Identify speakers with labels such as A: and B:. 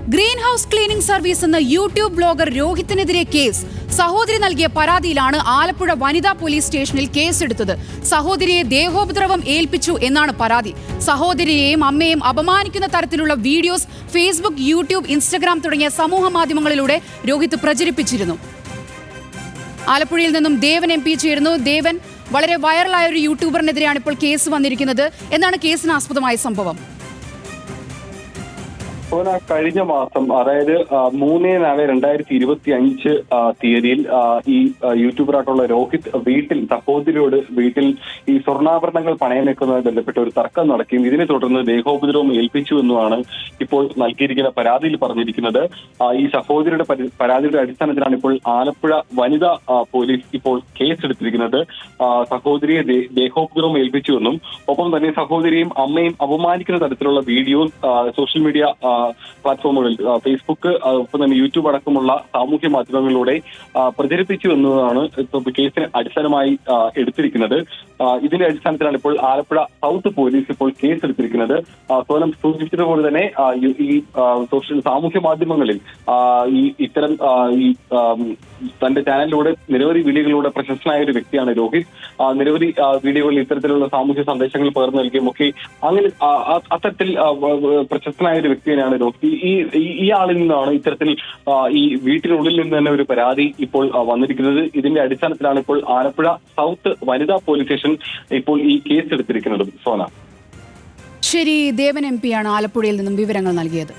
A: Green house cleaning service എന്ന YouTube blogger രോഹിത്തിനെതിരെ case. സഹോദരി നൽകിയ പരാതിയിലാണ് ആലപ്പുഴ വനിതാ പോലീസ് സ്റ്റേഷനിൽ കേസെടുത്തത്. സഹോദരിയെ ദേഹോപദ്രവം ഏൽപ്പിച്ചു എന്നാണ് പരാതി. സഹോദരിയെയും അമ്മയെയും അപമാനിക്കുന്ന തരത്തിലുള്ള വീഡിയോസ് ഫേസ്ബുക്ക്, യൂട്യൂബ്, ഇൻസ്റ്റഗ്രാം തുടങ്ങിയ സമൂഹ മാധ്യമങ്ങളിലൂടെ രോഹിത് പ്രചരിപ്പിച്ചിരുന്നു. ആലപ്പുഴയിൽ നിന്നും ദേവൻ MP ചേരുന്നു. ദേവൻ, വളരെ വൈറലായ ഒരു യൂട്യൂബറിനെതിരെയാണ് ഇപ്പോൾ കേസ് വന്നിരിക്കുന്നത്. എന്താണ് കേസിന് ആസ്പദമായ സംഭവം?
B: കഴിഞ്ഞ മാസം, അതായത് 3/4/2025 തീയതിയിൽ ഈ യൂട്യൂബറായിട്ടുള്ള രോഹിത് സഹോദരിയോട് വീട്ടിൽ ഈ സ്വർണ്ണാഭരണങ്ങൾ പണയം വെക്കുന്നതുമായി ബന്ധപ്പെട്ട് ഒരു തർക്കം നടക്കുകയും ഇതിനെ തുടർന്ന് ദേഹോപദ്രവം ഏൽപ്പിച്ചു എന്നുമാണ് ഇപ്പോൾ നൽകിയിരിക്കുന്ന പരാതിയിൽ പറഞ്ഞിരിക്കുന്നത്. ഈ സഹോദരിയുടെ പരാതിയുടെ അടിസ്ഥാനത്തിലാണ് ഇപ്പോൾ ആലപ്പുഴ വനിതാ പോലീസ് ഇപ്പോൾ കേസെടുത്തിരിക്കുന്നത്. സഹോദരിയെ ദേഹോപദ്രവം ഏൽപ്പിച്ചുവെന്നും ഒപ്പം തന്നെ സഹോദരിയും അമ്മയും അപമാനിക്കുന്ന തരത്തിലുള്ള വീഡിയോസ് സോഷ്യൽ മീഡിയ പ്ലാറ്റ്ഫോമുകളിൽ, ഫേസ്ബുക്ക്, ഒപ്പം തന്നെ യൂട്യൂബ് അടക്കമുള്ള സാമൂഹ്യ മാധ്യമങ്ങളിലൂടെ പ്രചരിപ്പിച്ചു എന്നതാണ് കേസിന് അടിസ്ഥാനമായി എടുത്തിരിക്കുന്നത്. ഇതിന്റെ അടിസ്ഥാനത്തിലാണ് ഇപ്പോൾ ആലപ്പുഴ സൗത്ത് പോലീസ് ഇപ്പോൾ കേസെടുത്തിരിക്കുന്നത്. സോനം സൂചിപ്പിച്ചതുപോലെ തന്നെ ഈ സാമൂഹ്യ മാധ്യമങ്ങളിൽ ഇത്തരം തന്റെ ചാനലിലൂടെ നിരവധി വീഡിയോകളിലൂടെ പ്രശസ്തനായ ഒരു വ്യക്തിയാണ് രോഹിത്. നിരവധി വീഡിയോകളിൽ ഇത്തരത്തിലുള്ള സാമൂഹ്യ സന്ദേശങ്ങൾ പകർന്നു നൽകിയും ഒക്കെ അങ്ങനെ അത്തരത്തിൽ പ്രശസ്തനായ ഒരു വ്യക്തിയാണ് രോഹിത്. ഈ ആളിൽ നിന്നാണ് ഇത്തരത്തിൽ ഈ വീട്ടിനുള്ളിൽ നിന്ന് തന്നെ ഒരു പരാതി ഇപ്പോൾ വന്നിരിക്കുന്നത്. ഇതിന്റെ അടിസ്ഥാനത്തിലാണ് ഇപ്പോൾ ആലപ്പുഴ സൗത്ത് വനിതാ പോലീസ് സ്റ്റേഷൻ ഇപ്പോൾ ഈ കേസ് എടുത്തിരിക്കുന്നത്. സോന.
A: ശരി, ദേവൻ MP ആണ് ആലപ്പുഴയിൽ നിന്നും വിവരങ്ങൾ നൽകിയത്.